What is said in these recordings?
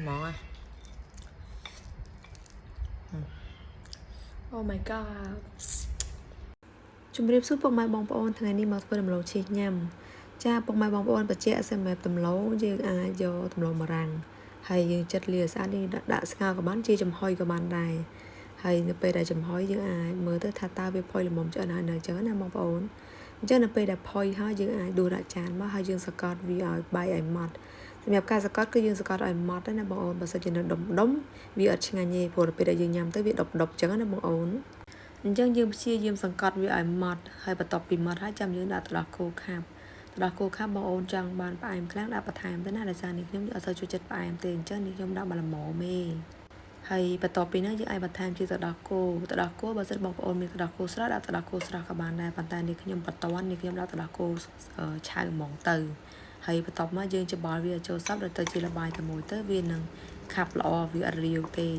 món à. Oh my god ជំរាបសួរពុកម៉ែបងប្អូនថ្ងៃនេះមកធ្វើដំឡូងឈីសញ៉ាំចាពុកម៉ែបងប្អូនបច្ចេកសម្រាប់ដំឡូងយើងអាចយកដំឡូងមករាំងហើយយើងចិតលាស្អាតនេះដាក់ស្ងោរក៏បានជាចំហុយក៏បានដែរហើយនៅពេលដែលចំហុយយើងអាចមើលទៅថាតើវាផុយល្មមឆ្អិនហើយនៅអញ្ចឹងណាបងប្អូនអញ្ចឹងនៅពេលដែលផុយហើយយើងអាចដួសដាក់ចានមកហើយយើងសកត់វាឲ្យបាយឲ្យម៉ត់សម្រាប់ការសកត់គឺយើងសកត់ឲ្យម៉ត់ណាបងប្អូនបើសិនជានៅដុំវាអត់ឆ្ងាញ់ទេព្រោះពេលដែលយើងញ៉ាំទៅវាដុបអញ្ចឹងណាបងប្អូនអញ្ចឹងយើងព្យាយាមសង្កត់វាឲ្យម៉ត់ហើយបន្ទាប់ពីម៉ត់ហើយចាំយើងដាក់ទឹកដោះគោខាប់ទឹកដោះគោខាប់បងប្អូនចង់បានផ្អែមខ្លាំងដាក់បន្ថែមទៅណាដោយសារនេះខ្ញុំអត់សូវចូលចិត្តផ្អែមទេអញ្ចឹងនេះខ្ញុំដាក់បាល្មមទេហើយបន្ទាប់ពីនោះយើងអាចបន្ថែមជាទឹកដោះគោបើសិនបងប្អូនមានទឹកដោះគោស្រស់ដាក់ទឹកដោះគោស្រស់ក៏បានដែរប៉ុន្តែនេះខ្ញុំបន្ទាន់នេះខ្ញុំដាក់ទឹកដោះគោឆៅហ្មងទៅហើយបន្ទាប់មកយើងច្បល់វាចូលសពដល់ទៅជាល្បាយតែមួយទៅវានឹងខាប់ល្អវាអត់រាវទេ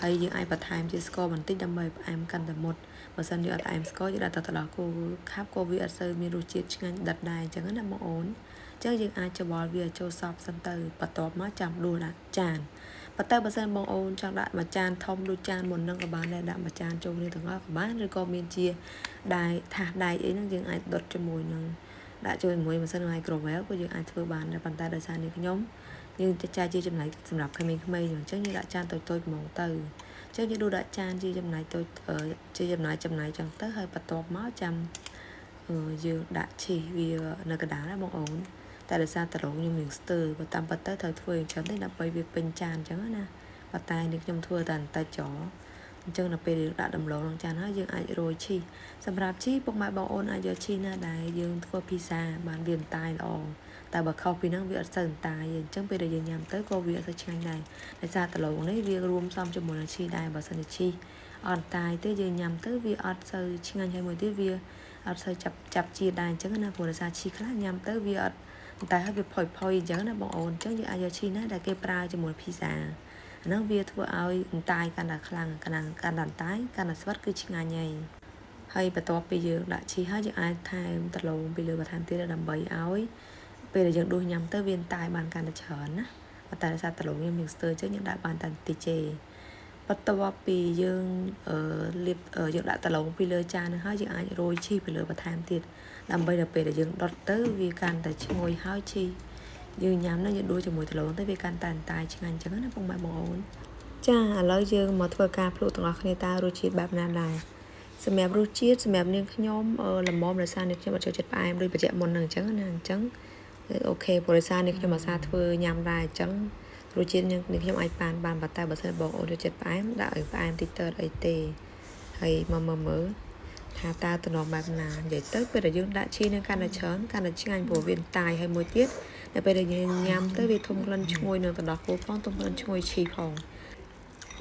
ហើយយើងអាចបន្ថែមជាស្ករបន្តិចដើម្បីផ្អែមកាន់តែមុតបើសិនយើងអត់ផ្អែមស្ករយើងដាក់ទឹកដោះគោខាប់ក៏វាអត់សូវមានរសជាតិឆ្ងាញ់ដិតដែរអញ្ចឹងណាបងប្អូនអញ្ចឹងយើងអាចច្បល់វាចូលសពសិនទៅបន្ទាប់មកចាំដួសដាក់ចានប៉ុន្តែបើសិនបងអូនចង់ដាក់មួយចានធំដូចចានមុននឹងក៏បានដែរដាក់មួយចានចូលគ្នាទាំងអស់ក៏បានឬក៏មានជាដែកថាសដែកអីហ្នឹងយើងអាចដុតជាមួយនឹងដាក់ចូលជាមួយម៉ាស៊ីន microwave ក៏យើងអាចធ្វើបានដែរប៉ុន្តែដោយសារនេះខ្ញុំយើងចាយជាចំណែកសម្រាប់ក្មេងៗអញ្ចឹងយើងដាក់ចានតូចៗហ្មងទៅអញ្ចឹងយើងដួសដាក់ចានជាចំណែកតូចជាចំណែកចឹងទៅហើយបន្ទាប់មកចាំយើងដាក់ឈីសវានៅកណ្ដាលណាបងអូនតែដោយសារតរងខ្ញុំនឹងស្ទើរបើតាមពិតទៅត្រូវធ្វើអញ្ចឹងទេដើម្បីវាពេញចានអញ្ចឹងណាប៉ុន្តែនេះខ្ញុំធ្វើតែបន្តិចចោលអញ្ចឹងនៅពេលដាក់ដំឡូងក្នុងចានហើយយើងអាចរោយឈីសសម្រាប់ឈីសពុកម៉ែបងអូនអាចយកឈីសណាដែលយើងធ្វើភីសាបានវាតាយល្អតែបើខុសពីហ្នឹងវាអត់សូវតាយទេអញ្ចឹងពេលដែលយើងញ៉ាំទៅក៏វាអត់សូវឆ្ងាញ់ដែរដោយសារដំឡូងនេះវារួមផ្សំជាមួយនឹងឈីសដែរបើសិនជាឈីសអត់តាយទេយើងញ៉ាំទៅវាអត់សូវឆ្ងាញ់ហើយមួយទៀតវាអត់សូវចាប់ជាតិដែរអញ្ចឹងណាព្រោះដោយសារឈីសខ្លះញ៉ាំទៅវាអត់តែហើយវាផុយអញ្ចឹងណាបងអូនអញ្ចឹងយើងអាចយកឈីសណាដែលគេប្រើជាមួយភីសាអាហ្នឹងវាធ្វើឲ្យតាយកាន់តែខ្លាំងកាន់តែតាយកាន់តែស្វិតគឺឆ្ងាញ់ហើយបន្ទាប់ពីយើងដាក់ឈីសហើយយើងអាចថែមដំឡូងពីលើបន្ថែមទៀតដើម្បីឲ្យពេលដែលយើងដួសញ៉ាំទៅវាតាយបានកាន់តែច្រើនណាប៉ុន្តែដោយសារដំឡូងខ្ញុំមានស្ទើរអញ្ចឹងយើងដាក់បានតែតិចទេបន្ទាប់ពីយើងលាបយើងដាក់ដំឡូងពីលើចានហ្នឹងហើយយើងអាចរោយឈីសពីលើបន្ថែមទៀតដើម្បីដល់ពេលដែលយើងដុតទៅវាកាន់តែឈ្ងុយហើយឈីសយើងញ៉ាំនឹងយើងដួសជាមួយដំឡូងទៅវាកាន់តែតាយឆ្ងាញ់អញ្ចឹងណាបងប្អូនចាឥឡូវយើងមកធ្វើការភ្លក់ទាំងអស់គ្នាតើរសជាតិបែបណាដែរសម្រាប់រសជាតិសម្រាប់នាងខ្ញុំល្មមដោយសារនាងខ្ញុំអត់ចូលចិត្តផ្អែមដូចបច្ចៈមុនហ្នឹងអញ្ចឹងណាអញ្ចឹងអូខេព្រោះដោយសារនាងខ្ញុំអាសាធ្វើញ៉ាំដែរអញ្ចឹងរសជាតិនាងខ្ញុំអាចបានប៉ុន្តែបើសិនបងអូនចូលចិត្តផ្អែមដាក់ឲ្យផ្អែមតិចទៅអីទេហើយមកមើលថាតើតំណបែបណានិយាយទៅពេលដែលយើងដាក់ឈីនឹងកាន់តែច្រើនកាន់តែឆ្ងាញ់ព្រោះវាតាយហើយមួយទៀតតែពេលដែលយើងញ៉ាំទៅវាធំក្លិនឈ្ងុយនឹងទឹកដោះគោផងធំក្លិនឈ្ងុយឈីផង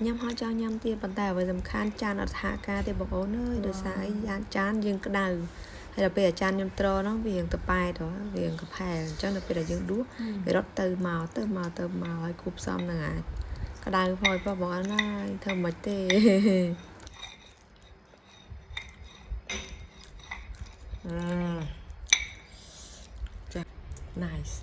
ញ៉ាំហើយចង់ញ៉ាំទៀតប៉ុន្តែអ្វីសំខាន់ចានអត់សហការទេបងប្អូនអើយដោយសារអីចានយើងក្តៅហើយដល់ពេលអាចារ្យខ្ញុំត្រហ្នឹងវារៀងទៅប៉ែតវារៀងកផែលអញ្ចឹងដល់ពេលដែលយើងដួសវារត់ទៅមកហើយគូផ្សំនឹងអាចក្តៅផយបងអត់ហើយធ្វើមិនទេចា nice